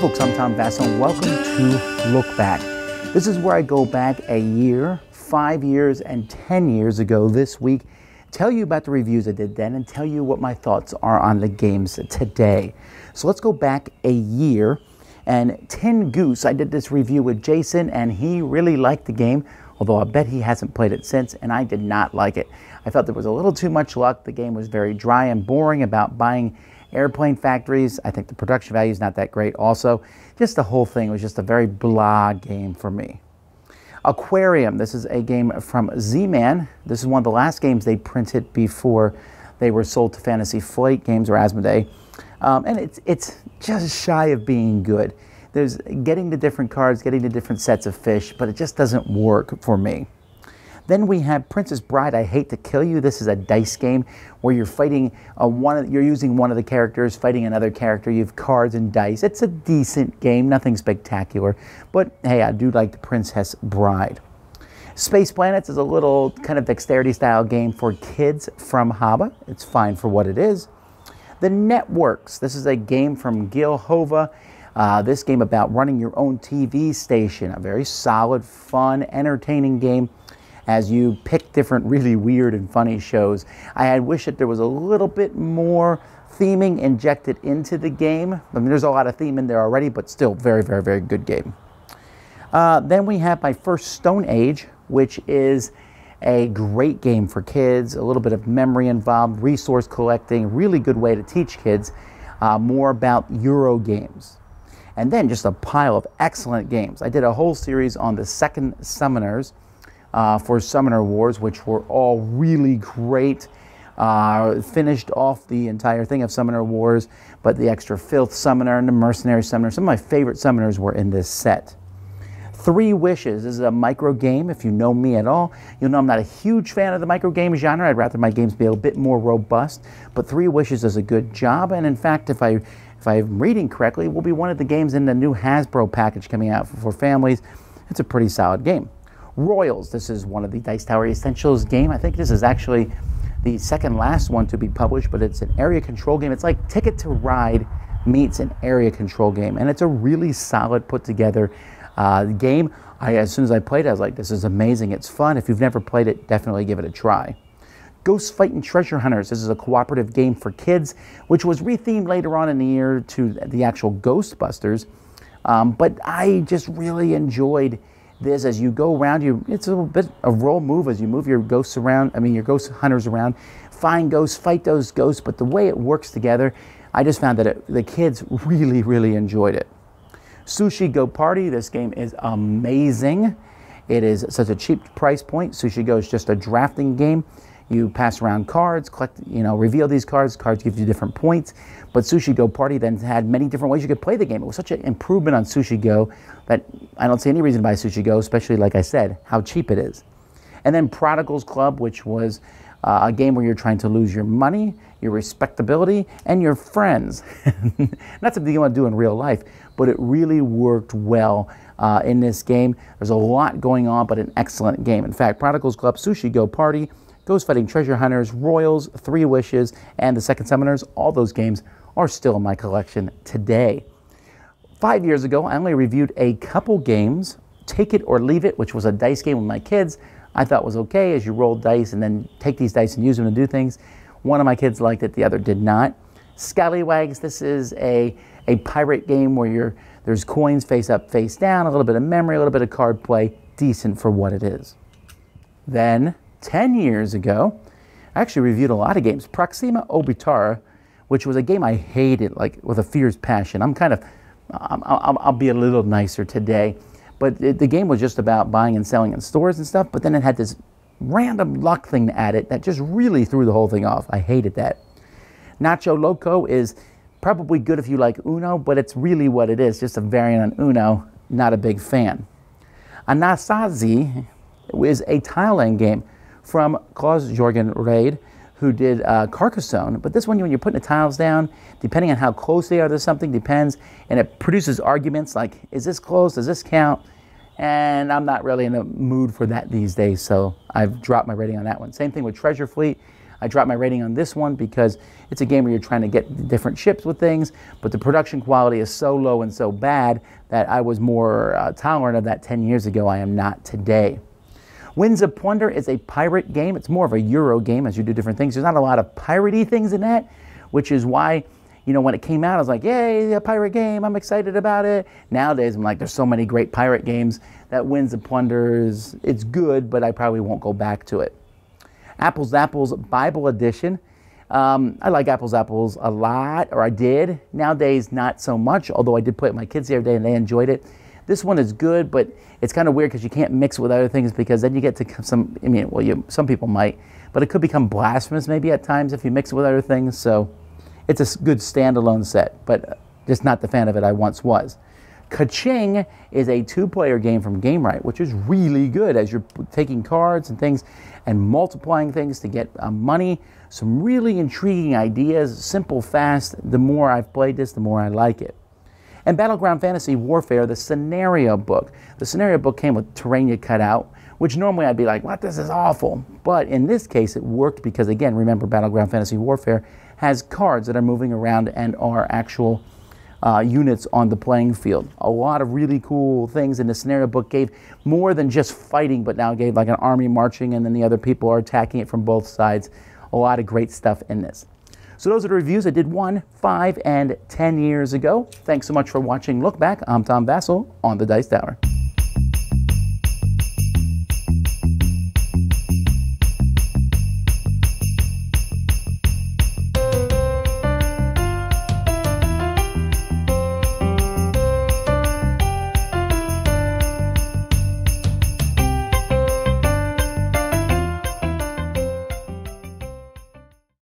folks, I'm Vasel, and welcome to Look Back. This is where I go back a year, 5 years, and 10 years ago this week, tell you about the reviews I did then, and tell you what my thoughts are on the games today. So let's go back a year, and Tin Goose, I did this review with Jason, and he really liked the game, although I bet he hasn't played it since, and I did not like it. I felt there was a little too much luck. The game was very dry and boring about buying airplane factories. I think the production value is not that great also. Just the whole thing was just a very blah game for me. Aquarium, this is a game from Z-Man. This is one of the last games they printed before they were sold to Fantasy Flight Games or Asmodee. And it's just shy of being good. There's getting the different cards, getting the different sets of fish, but it just doesn't work for me. Then we have Princess Bride, I Hate to Kill You. This is a dice game where you're fighting, you're using one of the characters, fighting another character. You have cards and dice. It's a decent game, nothing spectacular. But hey, I do like the Princess Bride. Space Planets is a little kind of dexterity style game for kids from Haba. It's fine for what it is. The Networks, this is a game from Gil Hova. This game about running your own TV station. A very solid, fun, entertaining game as you pick different really weird and funny shows. I had wished that there was a little bit more theming injected into the game. I mean, there's a lot of theme in there already, but still very, very, very good game. Then we have My First Stone Age, which is a great game for kids, a little bit of memory involved, resource collecting, really good way to teach kids more about Euro games. And then just a pile of excellent games. I did a whole series on the second Summoners for Summoner Wars, which were all really great. Finished off the entire thing of Summoner Wars, but the extra Filth Summoner and the Mercenary Summoner, some of my favorite Summoners were in this set. Three Wishes. This is a micro game. If you know me at all, you'll know I'm not a huge fan of the micro game genre. I'd rather my games be a bit more robust, but Three Wishes does a good job, and in fact, if I'm reading correctly, it will be one of the games in the new Hasbro package coming out for families. It's a pretty solid game. Royals, this is one of the Dice Tower Essentials game. I think this is actually the second last one to be published, but it's an area control game. It's like Ticket to Ride meets an area control game, and it's a really solid put together game. As soon as I played it, I was like, this is amazing. It's fun. If you've never played it, definitely give it a try. Ghost Fightin' Treasure Hunters. This is a cooperative game for kids, which was rethemed later on in the year to the actual Ghostbusters. But I just really enjoyed this. As you go around, it's a little bit a roll move as you move your ghosts around, your ghost hunters around, find ghosts, fight those ghosts, but the way it works together, I just found that the kids really, really enjoyed it. Sushi Go Party, this game is amazing. It is such a cheap price point. Sushi Go is just a drafting game. You pass around cards, collect, reveal these cards. Cards give you different points. But Sushi Go Party then had many different ways you could play the game. It was such an improvement on Sushi Go that I don't see any reason to buy Sushi Go, especially, like I said, how cheap it is. And then Prodigals Club, which was a game where you're trying to lose your money, your respectability, and your friends. Not something you want to do in real life, but it really worked well in this game. There's a lot going on, but an excellent game. In fact, Prodigals Club, Sushi Go Party, Ghost Fighting Treasure Hunters, Royals, Three Wishes, and the Second Summoners, all those games are still in my collection today. 5 years ago, I only reviewed a couple games. Take It or Leave It, which was a dice game with my kids. I thought was okay as you roll dice and then take these dice and use them to do things. One of my kids liked it, the other did not. Scallywags, this is a pirate game where there's coins face up, face down, a little bit of memory, a little bit of card play, decent for what it is. Then, 10 years ago, I actually reviewed a lot of games. Proxima Obitara, which was a game I hated, like with a fierce passion. I'll be a little nicer today. But the game was just about buying and selling in stores and stuff, but then it had this random luck thing to add it that just really threw the whole thing off. I hated that. Nacho Loco is probably good if you like Uno, but it's really what it is, just a variant on Uno. Not a big fan. Anasazi is a tile-laying game from Klaus-Jürgen Raid, who did Carcassonne. But this one, when you're putting the tiles down, depending on how close they are to something, depends, and it produces arguments like, is this close, does this count? And I'm not really in the mood for that these days, so I've dropped my rating on that one. Same thing with Treasure Fleet. I dropped my rating on this one because it's a game where you're trying to get different ships with things, but the production quality is so low and so bad that I was more tolerant of that 10 years ago. I am not today. Winds of Plunder is a pirate game. It's more of a Euro game as you do different things. There's not a lot of piratey things in that, which is why, you know, when it came out, I was like, yay, a pirate game, I'm excited about it. Nowadays, I'm like, there's so many great pirate games that Winds of Plunder it's good, but I probably won't go back to it. Apples Apples Bible Edition. I like Apples Apples a lot, or I did. Nowadays, not so much, although I did play it with my kids the other day and they enjoyed it. This one is good, but it's kind of weird because you can't mix it with other things because then you get to some, I mean, well, some people might, but it could become blasphemous maybe at times if you mix it with other things. So it's a good standalone set, but just not the fan of it I once was. Ka-Ching is a two-player game from GameRight, which is really good as you're taking cards and things and multiplying things to get money. Some really intriguing ideas, simple, fast. The more I've played this, the more I like it. And Battleground Fantasy Warfare, the scenario book. The scenario book came with Terrain cut out, which normally I'd be like, what, this is awful. But in this case, it worked because, again, remember, Battleground Fantasy Warfare has cards that are moving around and are actual units on the playing field. A lot of really cool things in the scenario book gave more than just fighting, but now gave like an army marching and then the other people are attacking it from both sides. A lot of great stuff in this. So those are the reviews I did 1, 5, and 10 years ago. Thanks so much for watching Look Back. I'm Tom Vasel on the Dice Tower.